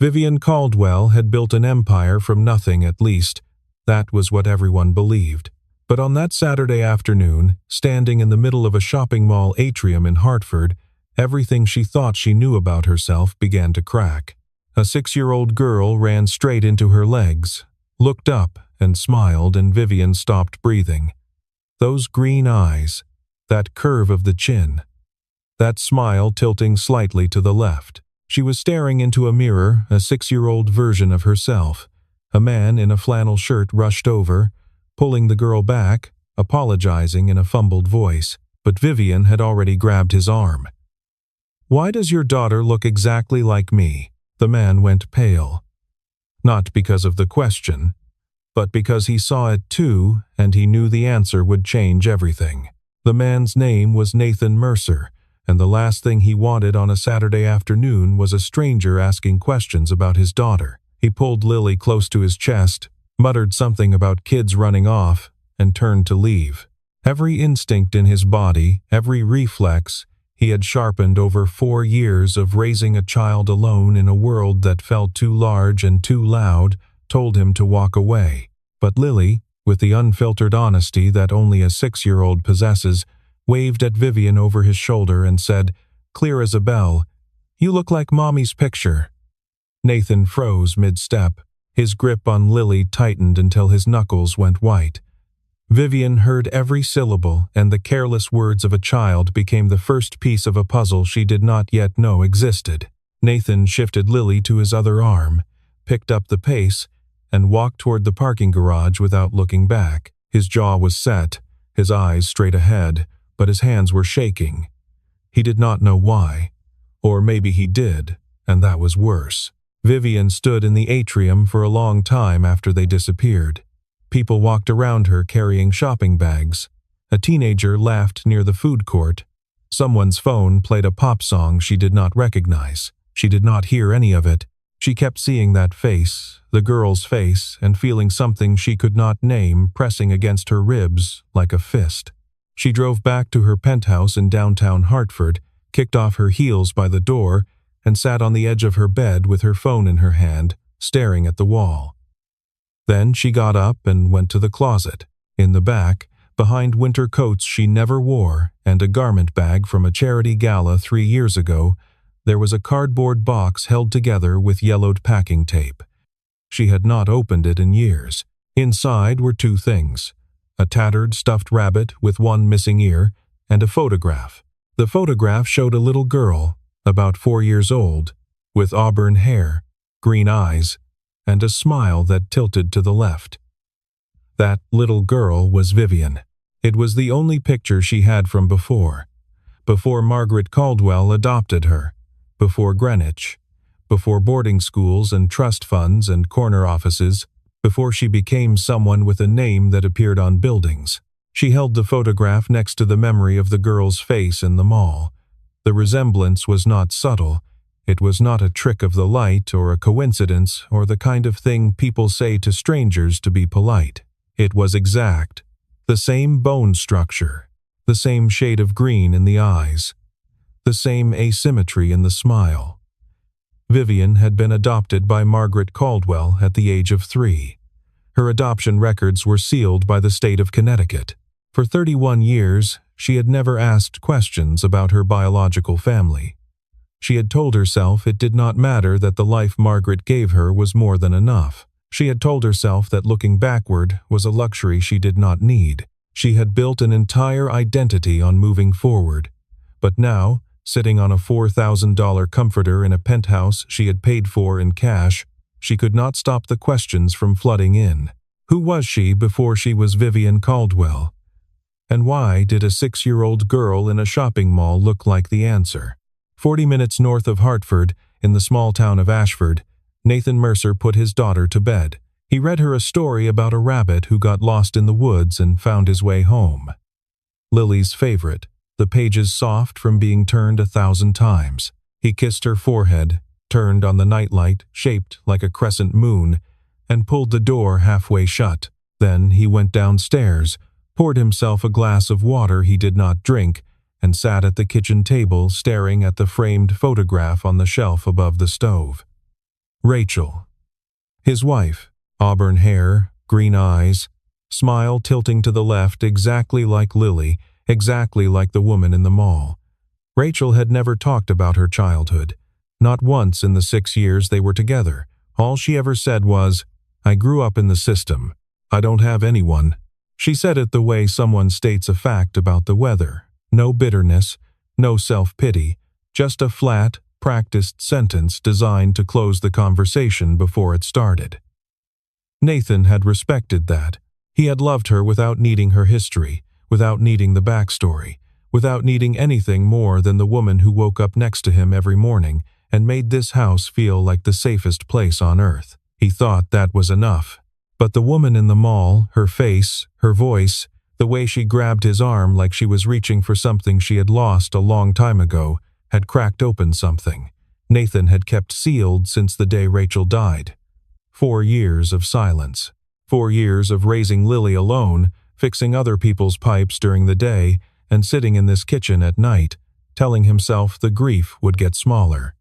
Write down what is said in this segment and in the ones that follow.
Vivian Caldwell had built an empire from nothing, at least. That was what everyone believed. But on that Saturday afternoon, standing in the middle of a shopping mall atrium in Hartford, everything she thought she knew about herself began to crack. A 6-year-old girl ran straight into her legs, looked up and smiled, and Vivian stopped breathing. Those green eyes, that curve of the chin, that smile tilting slightly to the left. She was staring into a mirror, a 6-year-old version of herself. A man in a flannel shirt rushed over, pulling the girl back, apologizing in a fumbled voice, but Vivian had already grabbed his arm. "Why does your daughter look exactly like me?" The man went pale. Not because of the question, but because he saw it too, and he knew the answer would change everything. The man's name was Nathan Mercer, and the last thing he wanted on a Saturday afternoon was a stranger asking questions about his daughter. He pulled Lily close to his chest, muttered something about kids running off, and turned to leave. Every instinct in his body, every reflex, he had sharpened over 4 years of raising a child alone in a world that felt too large and too loud, told him to walk away. But Lily, with the unfiltered honesty that only a 6-year-old possesses, waved at Vivian over his shoulder and said, clear as a bell, "You look like Mommy's picture." Nathan froze mid-step. His grip on Lily tightened until his knuckles went white. Vivian heard every syllable, and the careless words of a child became the first piece of a puzzle she did not yet know existed. Nathan shifted Lily to his other arm, picked up the pace, and walked toward the parking garage without looking back. His jaw was set, his eyes straight ahead, but his hands were shaking. He did not know why. Or maybe he did, and that was worse. Vivian stood in the atrium for a long time after they disappeared. People walked around her carrying shopping bags. A teenager laughed near the food court. Someone's phone played a pop song she did not recognize. She did not hear any of it. She kept seeing that face, the girl's face, and feeling something she could not name pressing against her ribs like a fist. She drove back to her penthouse in downtown Hartford, kicked off her heels by the door, and sat on the edge of her bed with her phone in her hand, staring at the wall. Then she got up and went to the closet. In the back, behind winter coats she never wore and a garment bag from a charity gala 3 years ago, there was a cardboard box held together with yellowed packing tape. She had not opened it in years. Inside were 2 things: a tattered stuffed rabbit with one missing ear, and a photograph. The photograph showed a little girl, about 4 years old, with auburn hair, green eyes, and a smile that tilted to the left. That little girl was Vivian. It was the only picture she had from before Margaret Caldwell adopted her, before Greenwich, before boarding schools and trust funds and corner offices, before she became someone with a name that appeared on buildings. She held the photograph next to the memory of the girl's face in the mall. The resemblance was not subtle. It was not a trick of the light or a coincidence or the kind of thing people say to strangers to be polite. It was exact. The same bone structure, the same shade of green in the eyes, the same asymmetry in the smile. Vivian had been adopted by Margaret Caldwell at the age of 3. Her adoption records were sealed by the state of Connecticut. For 31 years, she had never asked questions about her biological family. She had told herself it did not matter, that the life Margaret gave her was more than enough. She had told herself that looking backward was a luxury she did not need. She had built an entire identity on moving forward. But now, sitting on a $4,000 comforter in a penthouse she had paid for in cash, she could not stop the questions from flooding in. Who was she before she was Vivian Caldwell? And why did a 6-year-old girl in a shopping mall look like the answer? 40 minutes north of Hartford, in the small town of Ashford, Nathan Mercer put his daughter to bed. He read her a story about a rabbit who got lost in the woods and found his way home. Lily's favorite, the pages soft from being turned 1,000 times. He kissed her forehead, turned on the nightlight, shaped like a crescent moon, and pulled the door halfway shut. Then he went downstairs, poured himself a glass of water he did not drink, and sat at the kitchen table staring at the framed photograph on the shelf above the stove. Rachel. His wife, auburn hair, green eyes, smile tilting to the left exactly like Lily, exactly like the woman in the mall. Rachel had never talked about her childhood. Not once in the 6 years they were together. All she ever said was, "I grew up in the system. I don't have anyone." She said it the way someone states a fact about the weather. No bitterness, no self-pity, just a flat, practiced sentence designed to close the conversation before it started. Nathan had respected that. He had loved her without needing her history, without needing the backstory, without needing anything more than the woman who woke up next to him every morning and made this house feel like the safest place on earth. He thought that was enough. But the woman in the mall, her face, her voice, the way she grabbed his arm like she was reaching for something she had lost a long time ago, had cracked open something Nathan had kept sealed since the day Rachel died. 4 years of silence. 4 years of raising Lily alone, fixing other people's pipes during the day, and sitting in this kitchen at night, telling himself the grief would get smaller.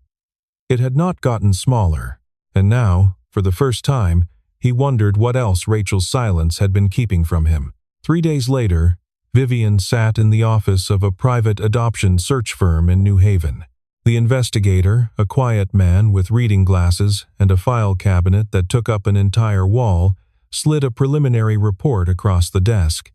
It had not gotten smaller, and now, for the first time, he wondered what else Rachel's silence had been keeping from him. 3 days later, Vivian sat in the office of a private adoption search firm in New Haven. The investigator, a quiet man with reading glasses and a file cabinet that took up an entire wall, slid a preliminary report across the desk.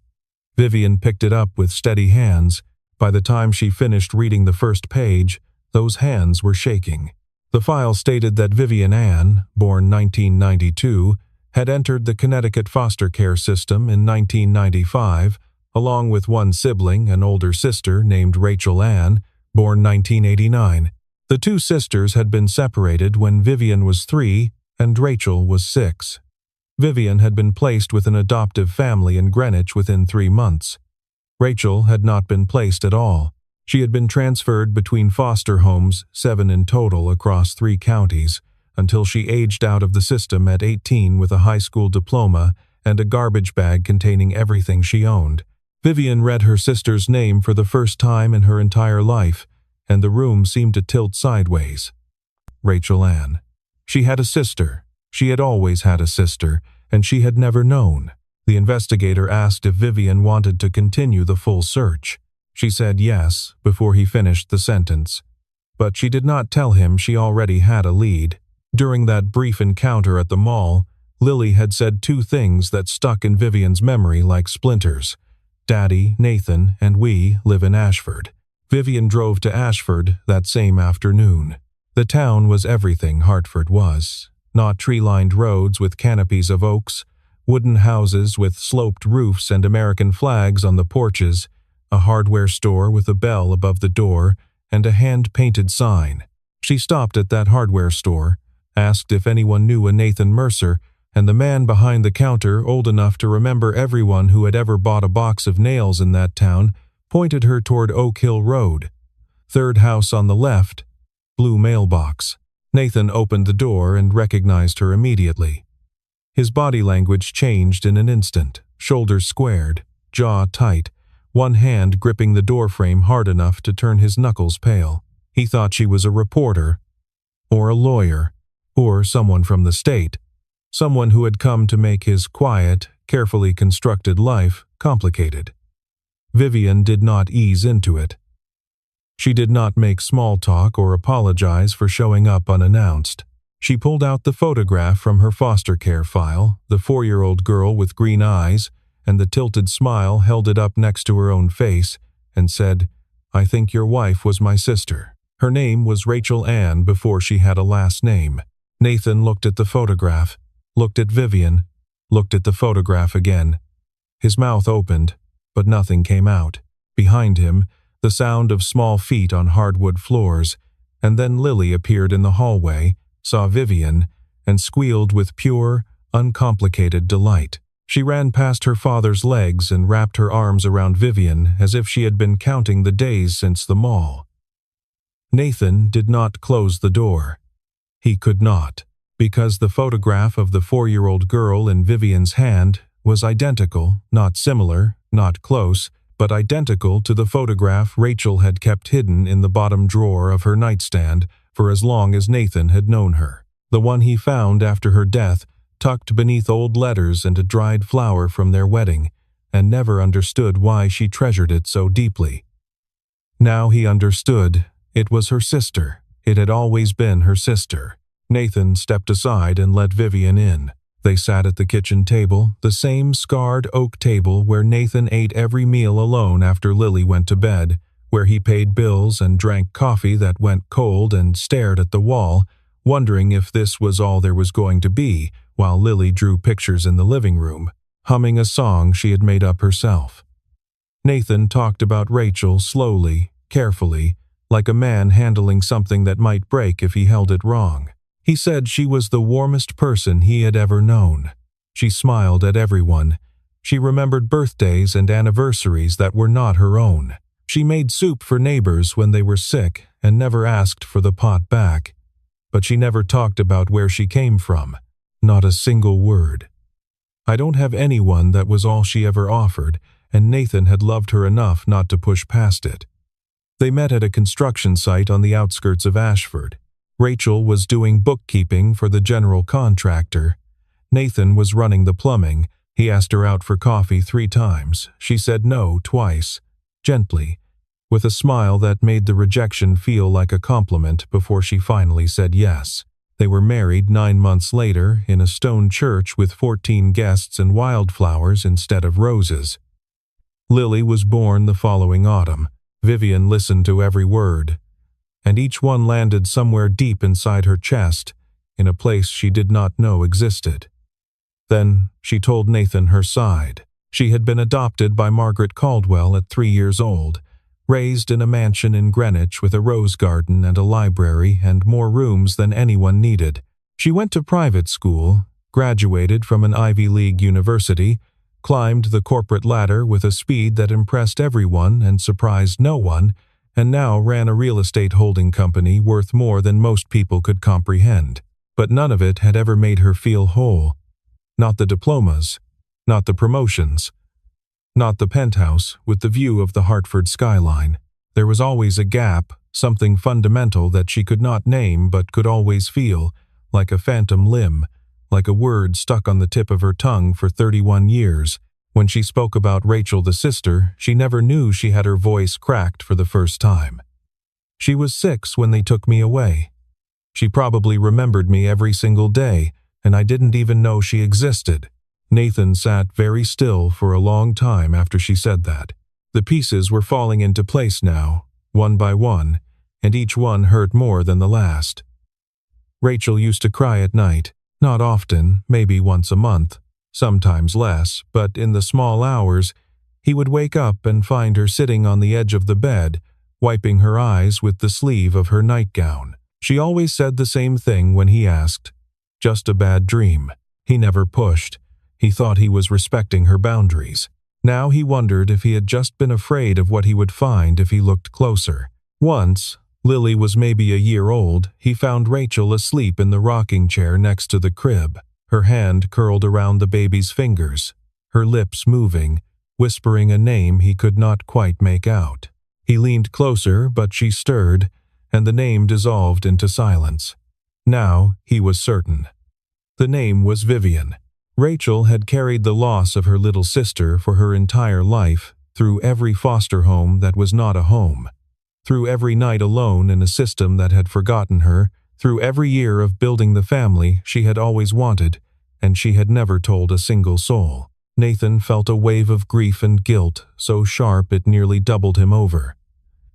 Vivian picked it up with steady hands. By the time she finished reading the first page, those hands were shaking. The file stated that Vivian Ann, born 1992, had entered the Connecticut foster care system in 1995, along with one sibling, an older sister named Rachel Ann, born 1989. The two sisters had been separated when Vivian was 3 and Rachel was 6. Vivian had been placed with an adoptive family in Greenwich within 3 months. Rachel had not been placed at all. She had been transferred between foster homes, 7 in total across 3 counties, until she aged out of the system at 18 with a high school diploma and a garbage bag containing everything she owned. Vivian read her sister's name for the first time in her entire life, and the room seemed to tilt sideways. Rachel Ann. She had a sister. She had always had a sister, and she had never known. The investigator asked if Vivian wanted to continue the full search. She said yes before he finished the sentence. But she did not tell him she already had a lead. During that brief encounter at the mall, Lily had said 2 things that stuck in Vivian's memory like splinters. Daddy, Nathan, and we live in Ashford. Vivian drove to Ashford that same afternoon. The town was everything Hartford was. Not tree-lined roads with canopies of oaks, wooden houses with sloped roofs and American flags on the porches, a hardware store with a bell above the door, and a hand-painted sign. She stopped at that hardware store, asked if anyone knew a Nathan Mercer, and the man behind the counter, old enough to remember everyone who had ever bought a box of nails in that town, pointed her toward Oak Hill Road. 3rd house on the left, blue mailbox. Nathan opened the door and recognized her immediately. His body language changed in an instant, shoulders squared, jaw tight, one hand gripping the doorframe hard enough to turn his knuckles pale. He thought she was a reporter, or a lawyer, or someone from the state, someone who had come to make his quiet, carefully constructed life complicated. Vivian did not ease into it. She did not make small talk or apologize for showing up unannounced. She pulled out the photograph from her foster care file, the 4-year-old girl with green eyes, and the tilted smile held it up next to her own face, and said, "I think your wife was my sister." Her name was Rachel Ann before she had a last name. Nathan looked at the photograph, looked at Vivian, looked at the photograph again. His mouth opened, but nothing came out. Behind him, the sound of small feet on hardwood floors, and then Lily appeared in the hallway, saw Vivian, and squealed with pure, uncomplicated delight. She ran past her father's legs and wrapped her arms around Vivian as if she had been counting the days since the mall. Nathan did not close the door. He could not, because the photograph of the 4-year-old girl in Vivian's hand was identical, not similar, not close, but identical to the photograph Rachel had kept hidden in the bottom drawer of her nightstand for as long as Nathan had known her. the one he found after her death, tucked beneath old letters and a dried flower from their wedding, and never understood why she treasured it so deeply. Now he understood. It was her sister. It had always been her sister. Nathan stepped aside and let Vivian in. They sat at the kitchen table, the same scarred oak table where Nathan ate every meal alone after Lily went to bed, where he paid bills and drank coffee that went cold and stared at the wall, wondering if this was all there was going to be, while Lily drew pictures in the living room, humming a song she had made up herself. Nathan talked about Rachel slowly, carefully, like a man handling something that might break if he held it wrong. He said she was the warmest person he had ever known. She smiled at everyone. She remembered birthdays and anniversaries that were not her own. She made soup for neighbors when they were sick and never asked for the pot back. But she never talked about where she came from. Not a single word. I don't have anyone, that was all she ever offered, and Nathan had loved her enough not to push past it. They met at a construction site on the outskirts of Ashford. Rachel was doing bookkeeping for the general contractor. Nathan was running the plumbing. He asked her out for coffee 3 times. She said no twice, gently, with a smile that made the rejection feel like a compliment before she finally said yes. They were married 9 months later in a stone church with 14 guests and wildflowers instead of roses. Lily was born the following autumn. Vivian listened to every word, and each one landed somewhere deep inside her chest, in a place she did not know existed. Then she told Nathan her side. She had been adopted by Margaret Caldwell at 3 years old, raised in a mansion in Greenwich with a rose garden and a library and more rooms than anyone needed. She went to private school, graduated from an Ivy League university, climbed the corporate ladder with a speed that impressed everyone and surprised no one, and now ran a real estate holding company worth more than most people could comprehend. But none of it had ever made her feel whole. Not the diplomas, not the promotions, not the penthouse with the view of the Hartford skyline. There was always a gap, something fundamental that she could not name but could always feel, like a phantom limb, like a word stuck on the tip of her tongue for 31 years. When she spoke about Rachel the sister, she never knew she had her voice cracked for the first time. She was 6 when they took me away. She probably remembered me every single day, and I didn't even know she existed. Nathan sat very still for a long time after she said that. The pieces were falling into place now, one by one, and each one hurt more than the last. Rachel used to cry at night, not often, maybe once a month. Sometimes less, but in the small hours, he would wake up and find her sitting on the edge of the bed, wiping her eyes with the sleeve of her nightgown. She always said the same thing when he asked. Just a bad dream. He never pushed. He thought he was respecting her boundaries. Now he wondered if he had just been afraid of what he would find if he looked closer. Once, Lily was maybe a year old, he found Rachel asleep in the rocking chair next to the crib. Her hand curled around the baby's fingers, her lips moving, whispering a name he could not quite make out. He leaned closer, but she stirred, and the name dissolved into silence. Now he was certain. The name was Vivian. Rachel had carried the loss of her little sister for her entire life, through every foster home that was not a home, through every night alone in a system that had forgotten her, through every year of building the family she had always wanted, and she had never told a single soul. Nathan felt a wave of grief and guilt, so sharp it nearly doubled him over.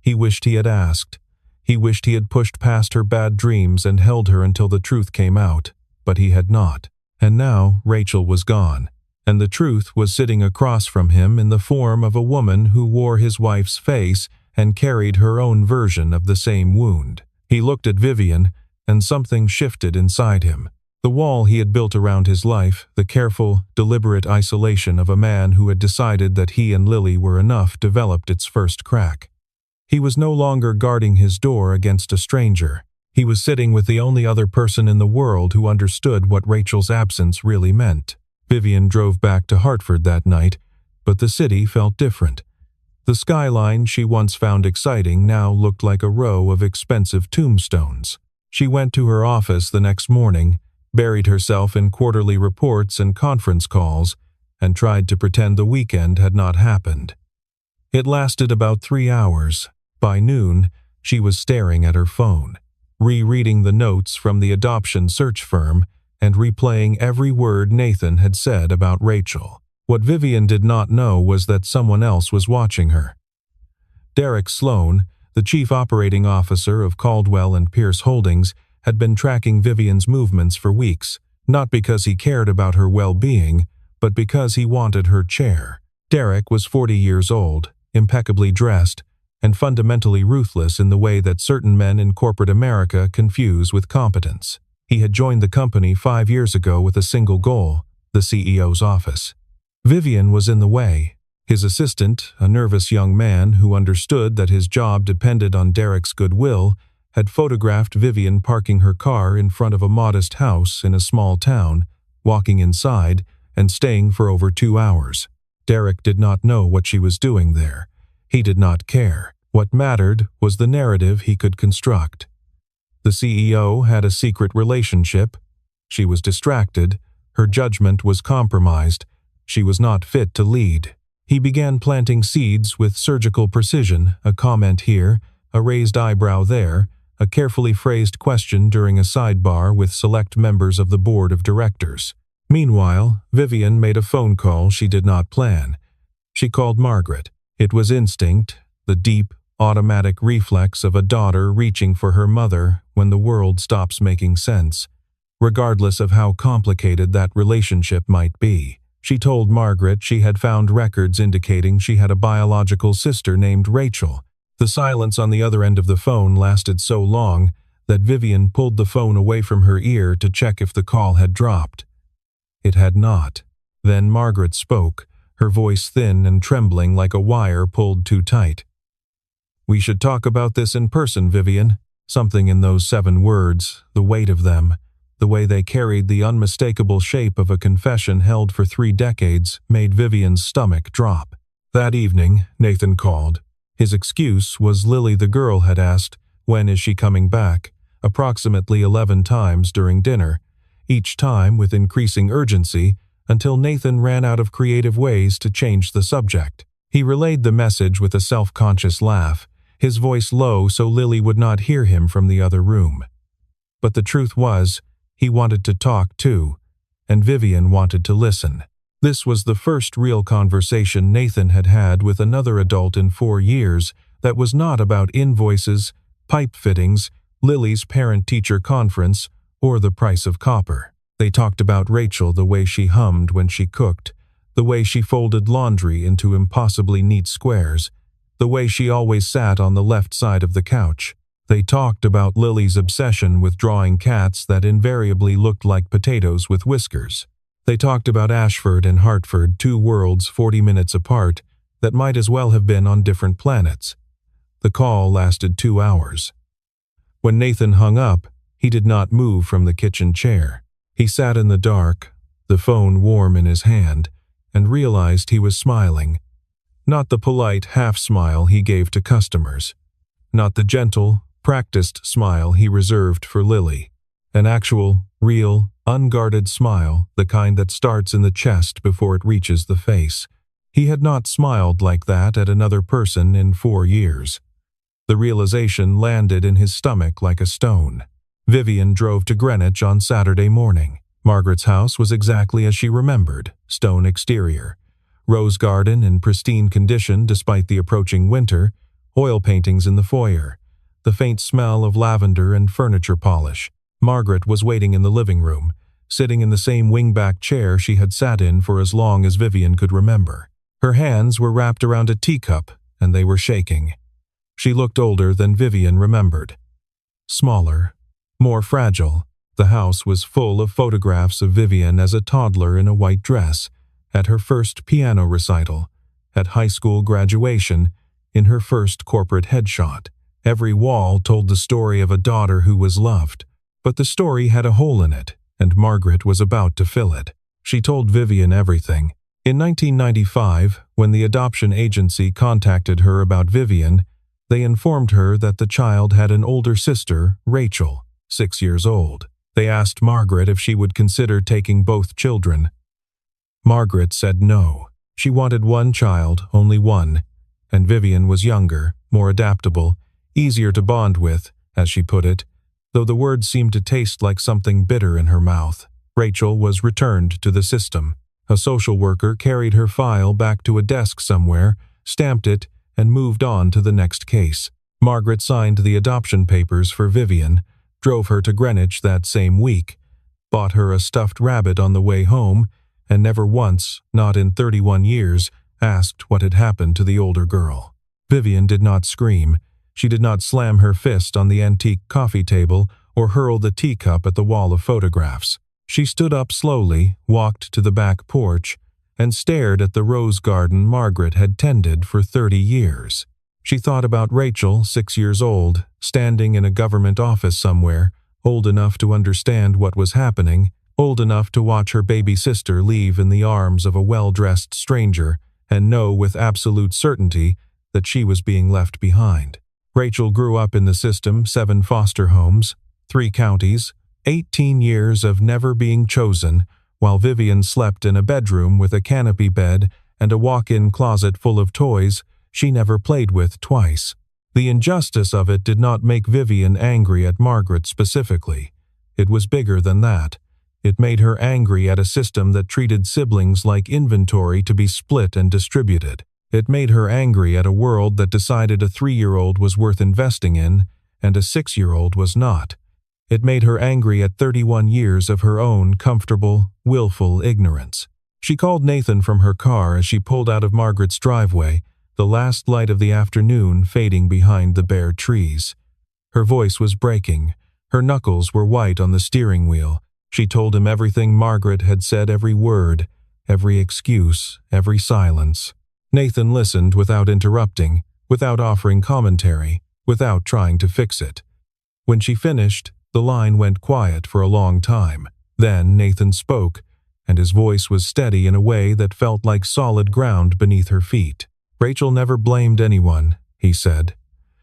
He wished he had asked. He wished he had pushed past her bad dreams and held her until the truth came out, but he had not. And now Rachel was gone, and the truth was sitting across from him in the form of a woman who wore his wife's face and carried her own version of the same wound. He looked at Vivian, and something shifted inside him. The wall he had built around his life, the careful, deliberate isolation of a man who had decided that he and Lily were enough, developed its first crack. He was no longer guarding his door against a stranger. He was sitting with the only other person in the world who understood what Rachel's absence really meant. Vivian drove back to Hartford that night, but the city felt different. The skyline she once found exciting now looked like a row of expensive tombstones. She went to her office the next morning, buried herself in quarterly reports and conference calls, and tried to pretend the weekend had not happened. It lasted about 3 hours. By noon, she was staring at her phone, rereading the notes from the adoption search firm and replaying every word Nathan had said about Rachel. What Vivian did not know was that someone else was watching her. Derek Sloan, the chief operating officer of Caldwell and Pierce Holdings, had been tracking Vivian's movements for weeks, not because he cared about her well-being, but because he wanted her chair. Derek was 40 years old, impeccably dressed, and fundamentally ruthless in the way that certain men in corporate America confuse with competence. He had joined the company 5 years ago with a single goal: the CEO's office. Vivian was in the way. His assistant, a nervous young man who understood that his job depended on Derek's goodwill, had photographed Vivian parking her car in front of a modest house in a small town, walking inside, and staying for over 2 hours. Derek did not know what she was doing there. He did not care. What mattered was the narrative he could construct. The CEO had a secret relationship. She was distracted. Her judgment was compromised. She was not fit to lead. He began planting seeds with surgical precision, a comment here, a raised eyebrow there, a carefully phrased question during a sidebar with select members of the board of directors. Meanwhile, Vivian made a phone call she did not plan. She called Margaret. It was instinct, the deep, automatic reflex of a daughter reaching for her mother when the world stops making sense, regardless of how complicated that relationship might be. She told Margaret she had found records indicating she had a biological sister named Rachel. The silence on the other end of the phone lasted so long that Vivian pulled the phone away from her ear to check if the call had dropped. It had not. Then Margaret spoke, her voice thin and trembling like a wire pulled too tight. "We should talk about this in person, Vivian." Something in those 7 words, the weight of them, the way they carried the unmistakable shape of a confession held for 3 decades, made Vivian's stomach drop. That evening, Nathan called. His excuse was Lily the girl had asked, "When is she coming back?" approximately 11 times during dinner, each time with increasing urgency, until Nathan ran out of creative ways to change the subject. He relayed the message with a self-conscious laugh, his voice low so Lily would not hear him from the other room. But the truth was, he wanted to talk too, and Vivian wanted to listen. This was the first real conversation Nathan had had with another adult in 4 years that was not about invoices, pipe fittings, Lily's parent-teacher conference, or the price of copper. They talked about Rachel, the way she hummed when she cooked, the way she folded laundry into impossibly neat squares, the way she always sat on the left side of the couch. They talked about Lily's obsession with drawing cats that invariably looked like potatoes with whiskers. They talked about Ashford and Hartford, 2 worlds 40 minutes apart, that might as well have been on different planets. The call lasted 2 hours. When Nathan hung up, he did not move from the kitchen chair. He sat in the dark, the phone warm in his hand, and realized he was smiling. Not the polite half-smile he gave to customers. Not the gentle, practiced smile he reserved for Lily. An actual, real, unguarded smile, the kind that starts in the chest before it reaches the face. He had not smiled like that at another person in 4 years. The realization landed in his stomach like a stone. Vivian drove to Greenwich on Saturday morning. Margaret's house was exactly as she remembered: stone exterior, rose garden in pristine condition despite the approaching winter, oil paintings in the foyer, the faint smell of lavender and furniture polish. Margaret was waiting in the living room, sitting in the same wingback chair she had sat in for as long as Vivian could remember. Her hands were wrapped around a teacup, and they were shaking. She looked older than Vivian remembered. Smaller, more fragile. The house was full of photographs of Vivian as a toddler in a white dress, at her first piano recital, at high school graduation, in her first corporate headshot. Every wall told the story of a daughter who was loved, but the story had a hole in it, and Margaret was about to fill it. She told Vivian everything. In 1995, when the adoption agency contacted her about Vivian, they informed her that the child had an older sister, Rachel. 6 years old. They asked Margaret if she would consider taking both children. Margaret said no. She wanted one child, only one, and Vivian was younger, more adaptable, easier to bond with, as she put it, though the words seemed to taste like something bitter in her mouth. Rachel was returned to the system. A social worker carried her file back to a desk somewhere, stamped it, and moved on to the next case. Margaret signed the adoption papers for Vivian, drove her to Greenwich that same week, bought her a stuffed rabbit on the way home, and never once, not in 31 years, asked what had happened to the older girl. Vivian did not scream. She did not slam her fist on the antique coffee table or hurl the teacup at the wall of photographs. She stood up slowly, walked to the back porch, and stared at the rose garden Margaret had tended for 30 years. She thought about Rachel, 6 years old, standing in a government office somewhere, old enough to understand what was happening, old enough to watch her baby sister leave in the arms of a well-dressed stranger, and know with absolute certainty that she was being left behind. Rachel grew up in the system, 7 foster homes, 3 counties, 18 years of never being chosen, while Vivian slept in a bedroom with a canopy bed and a walk-in closet full of toys she never played with twice. The injustice of it did not make Vivian angry at Margaret specifically. It was bigger than that. It made her angry at a system that treated siblings like inventory to be split and distributed. It made her angry at a world that decided a 3-year-old was worth investing in and a 6-year-old was not. It made her angry at 31 years of her own comfortable, willful ignorance. She called Nathan from her car as she pulled out of Margaret's driveway, the last light of the afternoon fading behind the bare trees. Her voice was breaking. Her knuckles were white on the steering wheel. She told him everything Margaret had said, every word, every excuse, every silence. Nathan listened without interrupting, without offering commentary, without trying to fix it. When she finished, the line went quiet for a long time. Then Nathan spoke, and his voice was steady in a way that felt like solid ground beneath her feet. "Rachel never blamed anyone," he said.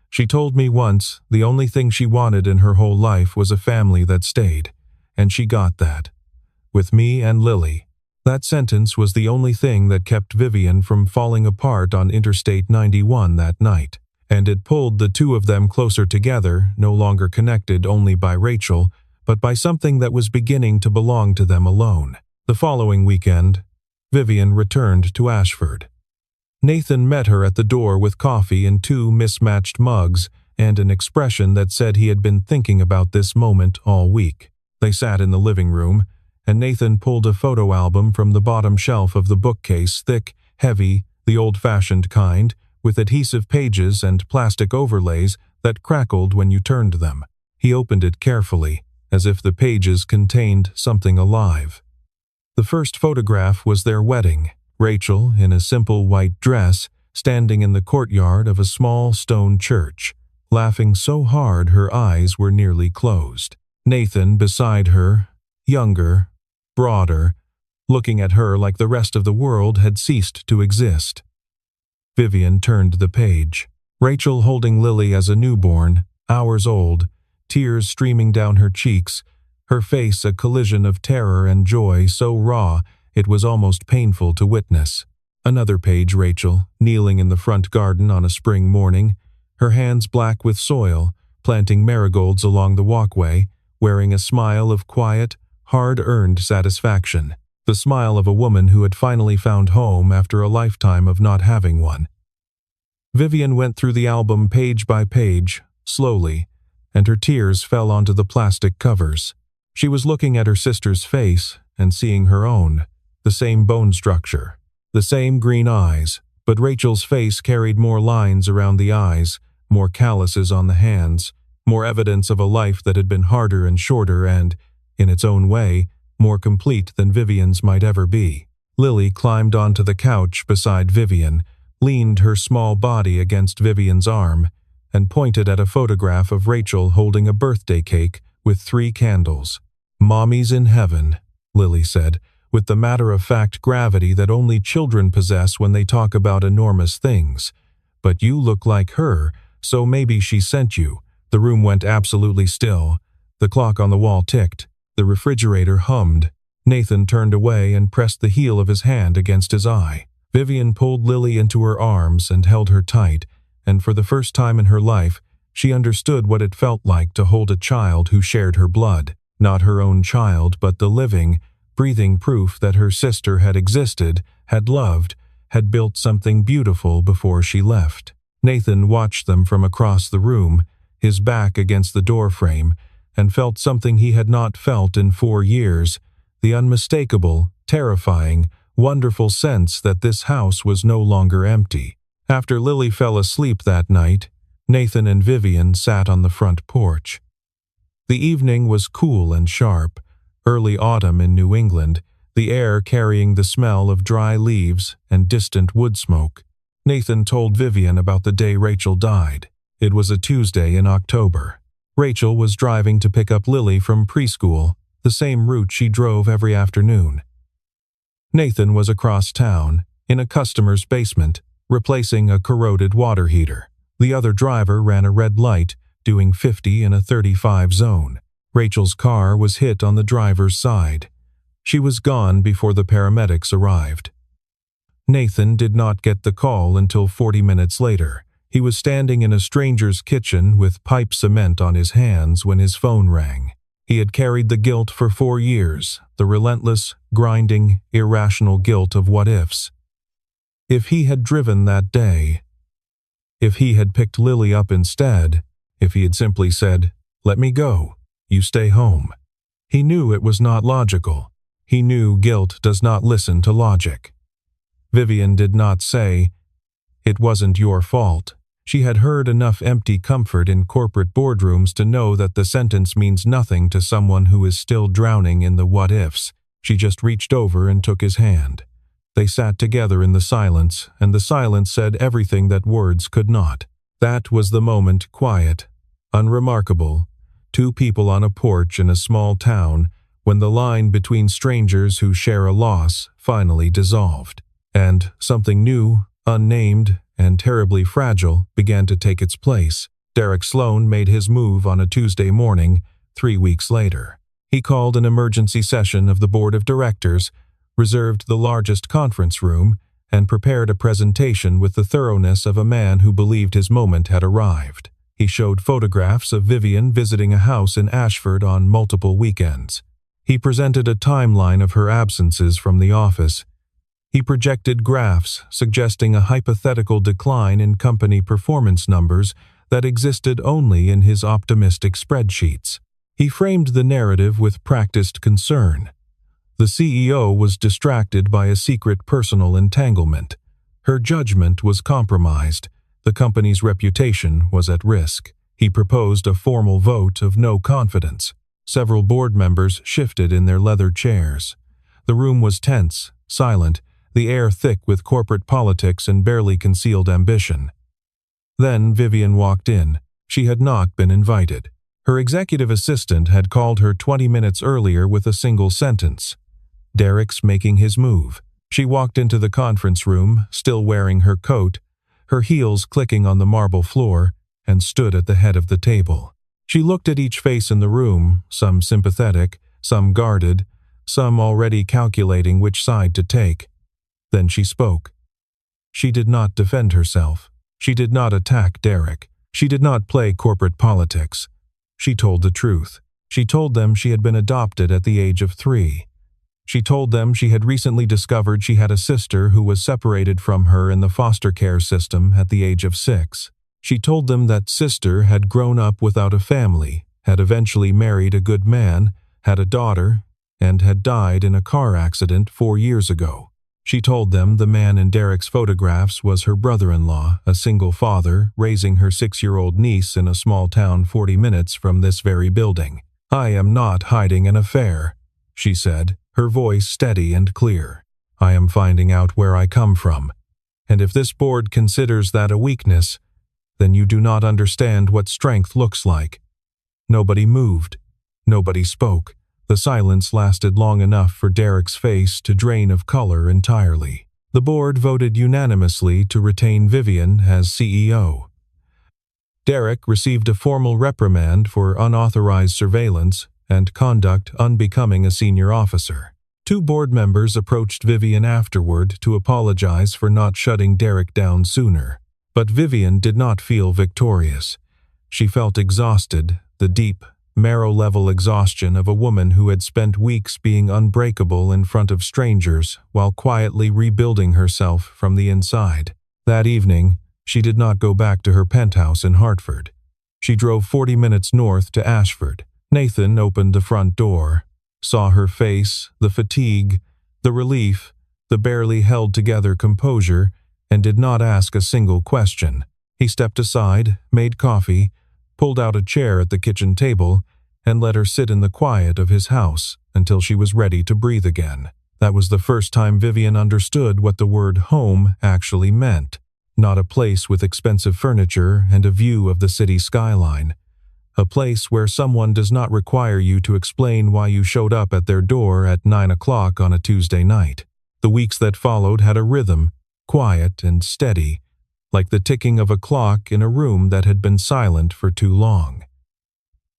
"She told me once the only thing she wanted in her whole life was a family that stayed, and she got that. With me and Lily." That sentence was the only thing that kept Vivian from falling apart on Interstate 91 that night, and it pulled the two of them closer together, no longer connected only by Rachel, but by something that was beginning to belong to them alone. The following weekend, Vivian returned to Ashford. Nathan met her at the door with coffee in 2 mismatched mugs and an expression that said he had been thinking about this moment all week. They sat in the living room, and Nathan pulled a photo album from the bottom shelf of the bookcase, thick, heavy, the old-fashioned kind, with adhesive pages and plastic overlays that crackled when you turned them. He opened it carefully, as if the pages contained something alive. The first photograph was their wedding, Rachel, in a simple white dress, standing in the courtyard of a small stone church, laughing so hard her eyes were nearly closed. Nathan beside her, younger, broader, looking at her like the rest of the world had ceased to exist. Vivian turned the page. Rachel holding Lily as a newborn, hours old, tears streaming down her cheeks, her face a collision of terror and joy so raw it was almost painful to witness. Another page, Rachel, kneeling in the front garden on a spring morning, her hands black with soil, planting marigolds along the walkway, wearing a smile of quiet, hard-earned satisfaction, the smile of a woman who had finally found home after a lifetime of not having one. Vivian went through the album page by page, slowly, and her tears fell onto the plastic covers. She was looking at her sister's face and seeing her own, the same bone structure, the same green eyes, but Rachel's face carried more lines around the eyes, more calluses on the hands, more evidence of a life that had been harder and shorter and, in its own way, more complete than Vivian's might ever be. Lily climbed onto the couch beside Vivian, leaned her small body against Vivian's arm, and pointed at a photograph of Rachel holding a birthday cake with 3 candles. "Mommy's in heaven," Lily said, with the matter-of-fact gravity that only children possess when they talk about enormous things. "But you look like her, so maybe she sent you." The room went absolutely still. The clock on the wall ticked. The refrigerator hummed. Nathan turned away and pressed the heel of his hand against his eye. Vivian pulled Lily into her arms and held her tight, and for the first time in her life, she understood what it felt like to hold a child who shared her blood. Not her own child, but the living, breathing proof that her sister had existed, had loved, had built something beautiful before she left. Nathan watched them from across the room, his back against the doorframe, and felt something he had not felt in 4 years, the unmistakable, terrifying, wonderful sense that this house was no longer empty. After Lily fell asleep that night, Nathan and Vivian sat on the front porch. The evening was cool and sharp, early autumn in New England, the air carrying the smell of dry leaves and distant wood smoke. Nathan told Vivian about the day Rachel died. It was a Tuesday in October. Rachel was driving to pick up Lily from preschool, the same route she drove every afternoon. Nathan was across town, in a customer's basement, replacing a corroded water heater. The other driver ran a red light, doing 50 in a 35 zone. Rachel's car was hit on the driver's side. She was gone before the paramedics arrived. Nathan did not get the call until 40 minutes later. He was standing in a stranger's kitchen with pipe cement on his hands when his phone rang. He had carried the guilt for 4 years, the relentless, grinding, irrational guilt of what-ifs. If he had driven that day, if he had picked Lily up instead, if he had simply said, "Let me go, you stay home." He knew it was not logical. He knew guilt does not listen to logic. Vivian did not say, "It wasn't your fault." She had heard enough empty comfort in corporate boardrooms to know that the sentence means nothing to someone who is still drowning in the what-ifs. She just reached over and took his hand. They sat together in the silence, and the silence said everything that words could not. That was the moment, quiet, unremarkable, 2 people on a porch in a small town, when the line between strangers who share a loss finally dissolved, and something new, unnamed, and terribly fragile began to take its place. Derek Sloan made his move on a Tuesday morning, 3 weeks later. He called an emergency session of the board of directors, reserved the largest conference room, and prepared a presentation with the thoroughness of a man who believed his moment had arrived. He showed photographs of Vivian visiting a house in Ashford on multiple weekends. He presented a timeline of her absences from the office. He projected graphs suggesting a hypothetical decline in company performance numbers that existed only in his optimistic spreadsheets. He framed the narrative with practiced concern. The CEO was distracted by a secret personal entanglement. Her judgment was compromised. The company's reputation was at risk. He proposed a formal vote of no confidence. Several board members shifted in their leather chairs. The room was tense, silent, the air thick with corporate politics and barely concealed ambition. Then Vivian walked in. She had not been invited. Her executive assistant had called her 20 minutes earlier with a single sentence. "Derek's making his move." She walked into the conference room, still wearing her coat, her heels clicking on the marble floor, and stood at the head of the table. She looked at each face in the room, some sympathetic, some guarded, some already calculating which side to take. Then she spoke. She did not defend herself. She did not attack Derek. She did not play corporate politics. She told the truth. She told them she had been adopted at the age of 3. She told them she had recently discovered she had a sister who was separated from her in the foster care system at the age of 6. She told them that sister had grown up without a family, had eventually married a good man, had a daughter, and had died in a car accident 4 years ago. She told them the man in Derek's photographs was her brother-in-law, a single father, raising her 6-year-old niece in a small town 40 minutes from this very building. "I am not hiding an affair," she said, her voice steady and clear. "I am finding out where I come from. And if this board considers that a weakness, then you do not understand what strength looks like." Nobody moved. Nobody spoke. The silence lasted long enough for Derek's face to drain of color entirely. The board voted unanimously to retain Vivian as CEO. Derek received a formal reprimand for unauthorized surveillance and conduct unbecoming a senior officer. 2 board members approached Vivian afterward to apologize for not shutting Derek down sooner. But Vivian did not feel victorious. She felt exhausted, the deep, marrow-level exhaustion of a woman who had spent weeks being unbreakable in front of strangers while quietly rebuilding herself from the inside. That evening, she did not go back to her penthouse in Hartford. She drove 40 minutes north to Ashford. Nathan opened the front door, saw her face, the fatigue, the relief, the barely held-together composure, and did not ask a single question. He stepped aside, made coffee, pulled out a chair at the kitchen table, and let her sit in the quiet of his house until she was ready to breathe again. That was the first time Vivian understood what the word home actually meant. Not a place with expensive furniture and a view of the city skyline. A place where someone does not require you to explain why you showed up at their door at 9 o'clock on a Tuesday night. The weeks that followed had a rhythm, quiet and steady, like the ticking of a clock in a room that had been silent for too long.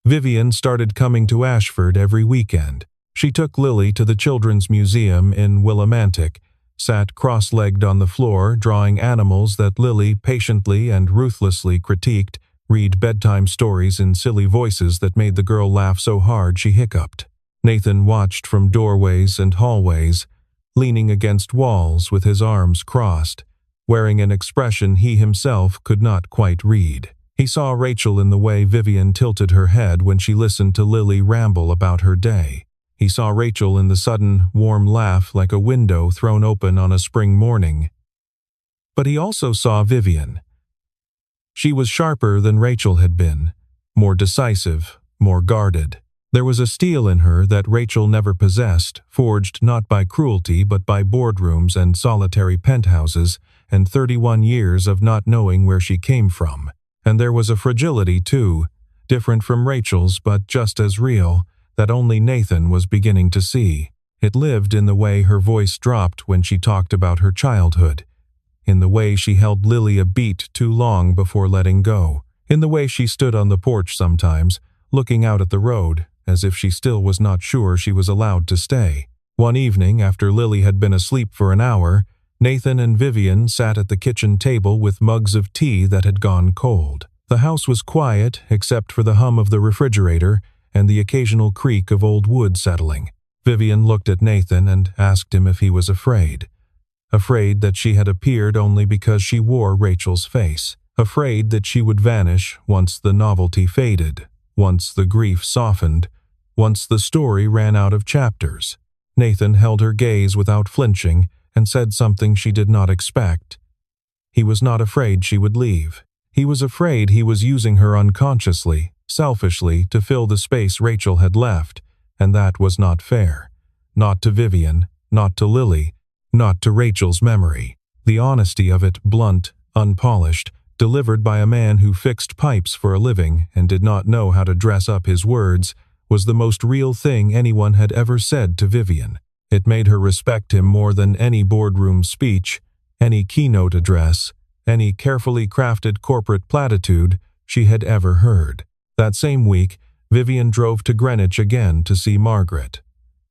Vivian started coming to Ashford every weekend. She took Lily to the Children's Museum in Willimantic, sat cross-legged on the floor drawing animals that Lily patiently and ruthlessly critiqued, read bedtime stories in silly voices that made the girl laugh so hard she hiccuped. Nathan watched from doorways and hallways, leaning against walls with his arms crossed, wearing an expression he himself could not quite read. He saw Rachel in the way Vivian tilted her head when she listened to Lily ramble about her day. He saw Rachel in the sudden, warm laugh like a window thrown open on a spring morning. But he also saw Vivian. She was sharper than Rachel had been, more decisive, more guarded. There was a steel in her that Rachel never possessed, forged not by cruelty but by boardrooms and solitary penthouses and 31 years of not knowing where she came from. And there was a fragility, too, different from Rachel's but just as real, that only Nathan was beginning to see. It lived in the way her voice dropped when she talked about her childhood, in the way she held Lily a beat too long before letting go, in the way she stood on the porch sometimes, looking out at the road, as if she still was not sure she was allowed to stay. One evening, after Lily had been asleep for an hour, Nathan and Vivian sat at the kitchen table with mugs of tea that had gone cold. The house was quiet except for the hum of the refrigerator and the occasional creak of old wood settling. Vivian looked at Nathan and asked him if he was afraid. Afraid that she had appeared only because she wore Rachel's face. Afraid that she would vanish once the novelty faded, once the grief softened, once the story ran out of chapters. Nathan held her gaze without flinching and said something she did not expect. He was not afraid she would leave. He was afraid he was using her unconsciously, selfishly, to fill the space Rachel had left, and that was not fair. Not to Vivian, not to Lily, not to Rachel's memory. The honesty of it, blunt, unpolished, delivered by a man who fixed pipes for a living and did not know how to dress up his words, was the most real thing anyone had ever said to Vivian. It made her respect him more than any boardroom speech, any keynote address, any carefully crafted corporate platitude she had ever heard. That same week, Vivian drove to Greenwich again to see Margaret.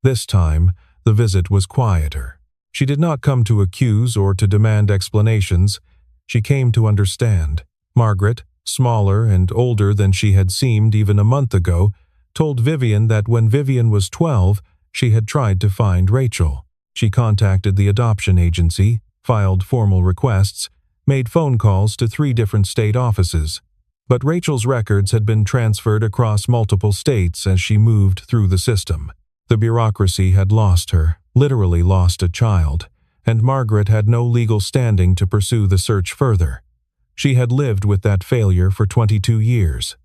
This time, the visit was quieter. She did not come to accuse or to demand explanations. She came to understand. Margaret, smaller and older than she had seemed even a month ago, told Vivian that when Vivian was 12, she had tried to find Rachel. She contacted the adoption agency, filed formal requests, made phone calls to 3 different state offices. But Rachel's records had been transferred across multiple states as she moved through the system. The bureaucracy had lost her, literally lost a child, and Margaret had no legal standing to pursue the search further. She had lived with that failure for 22 years.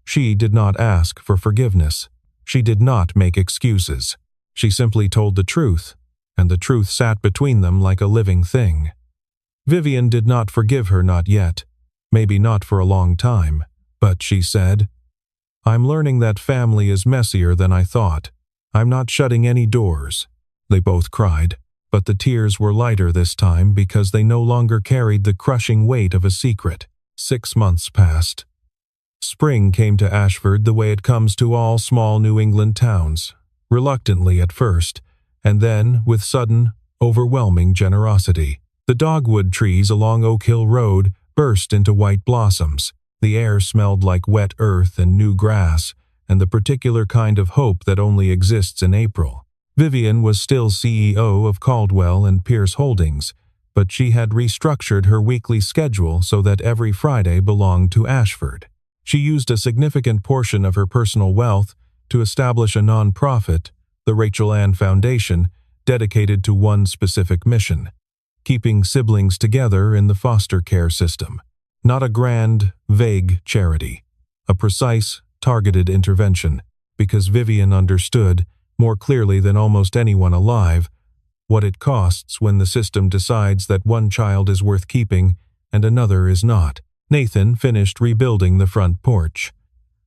She did not ask for forgiveness. She did not make excuses. She simply told the truth, and the truth sat between them like a living thing. Vivian did not forgive her, not yet. Maybe not for a long time, but she said, "I'm learning that family is messier than I thought. I'm not shutting any doors." They both cried, but the tears were lighter this time because they no longer carried the crushing weight of a secret. 6 months passed. Spring came to Ashford the way it comes to all small New England towns, reluctantly at first, and then with sudden, overwhelming generosity. The dogwood trees along Oak Hill Road burst into white blossoms. The air smelled like wet earth and new grass, and the particular kind of hope that only exists in April. Vivian was still CEO of Caldwell and Pierce Holdings, but she had restructured her weekly schedule so that every Friday belonged to Ashford. She used a significant portion of her personal wealth to establish a nonprofit, the Rachel Ann Foundation, dedicated to one specific mission: keeping siblings together in the foster care system. Not a grand, vague charity. A precise, targeted intervention, because Vivian understood, more clearly than almost anyone alive, what it costs when the system decides that one child is worth keeping and another is not. Nathan finished rebuilding the front porch.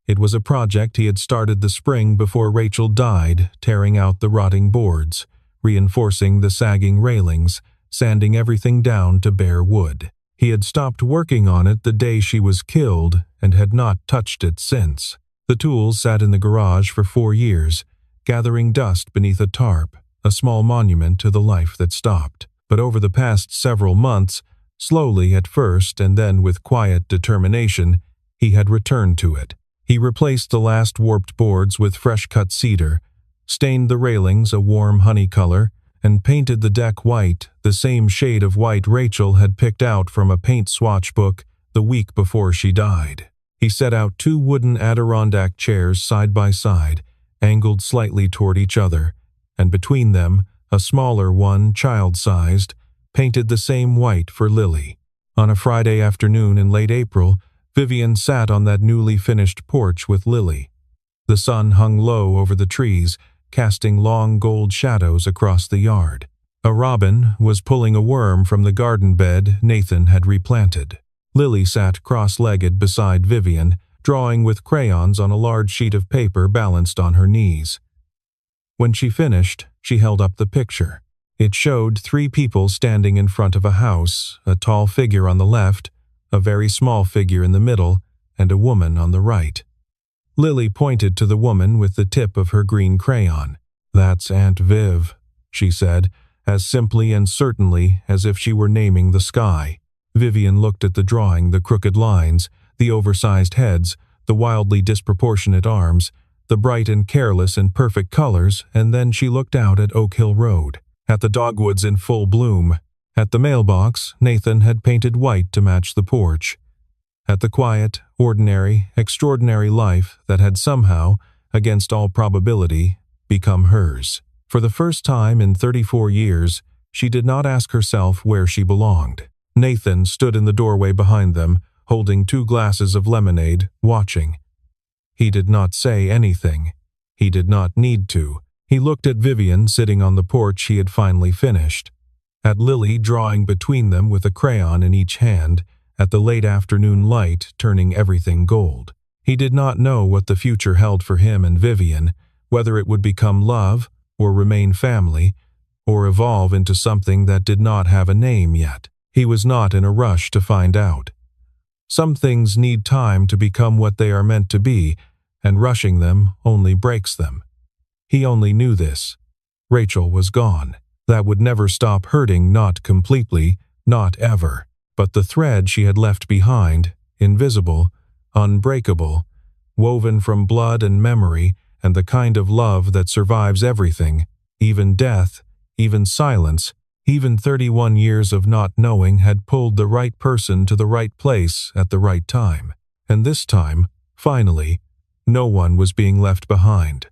It was a project he had started the spring before Rachel died, tearing out the rotting boards, reinforcing the sagging railings, sanding everything down to bare wood. He had stopped working on it the day she was killed and had not touched it since. The tools sat in the garage for 4 years, gathering dust beneath a tarp, a small monument to the life that stopped. But over the past several months, slowly at first and then with quiet determination, he had returned to it. He replaced the last warped boards with fresh-cut cedar, stained the railings a warm honey color, and painted the deck white, the same shade of white Rachel had picked out from a paint swatch book the week before she died. He set out 2 wooden Adirondack chairs side by side, angled slightly toward each other, and between them, a smaller one, child-sized, painted the same white for Lily. On a Friday afternoon in late April, Vivian sat on that newly finished porch with Lily. The sun hung low over the trees, casting long gold shadows across the yard. A robin was pulling a worm from the garden bed Nathan had replanted. Lily sat cross-legged beside Vivian, drawing with crayons on a large sheet of paper balanced on her knees. When she finished, she held up the picture. It showed 3 people standing in front of a house, a tall figure on the left, a very small figure in the middle, and a woman on the right. Lily pointed to the woman with the tip of her green crayon. "That's Aunt Viv," she said, as simply and certainly as if she were naming the sky. Vivian looked at the drawing, the crooked lines, the oversized heads, the wildly disproportionate arms, the bright and careless and perfect colors, and then she looked out at Oak Hill Road, at the dogwoods in full bloom, at the mailbox Nathan had painted white to match the porch, at the quiet, ordinary, extraordinary life that had somehow, against all probability, become hers. For the first time in 34 years, she did not ask herself where she belonged. Nathan stood in the doorway behind them, holding 2 glasses of lemonade, watching. He did not say anything. He did not need to. He looked at Vivian sitting on the porch he had finally finished, at Lily drawing between them with a crayon in each hand, at the late afternoon light turning everything gold. He did not know what the future held for him and Vivian, whether it would become love, or remain family, or evolve into something that did not have a name yet. He was not in a rush to find out. Some things need time to become what they are meant to be, and rushing them only breaks them. He only knew this. Rachel was gone. That would never stop hurting, not completely, not ever. But the thread she had left behind, invisible, unbreakable, woven from blood and memory and the kind of love that survives everything, even death, even silence, even 31 years of not knowing, had pulled the right person to the right place at the right time. And this time, finally, no one was being left behind.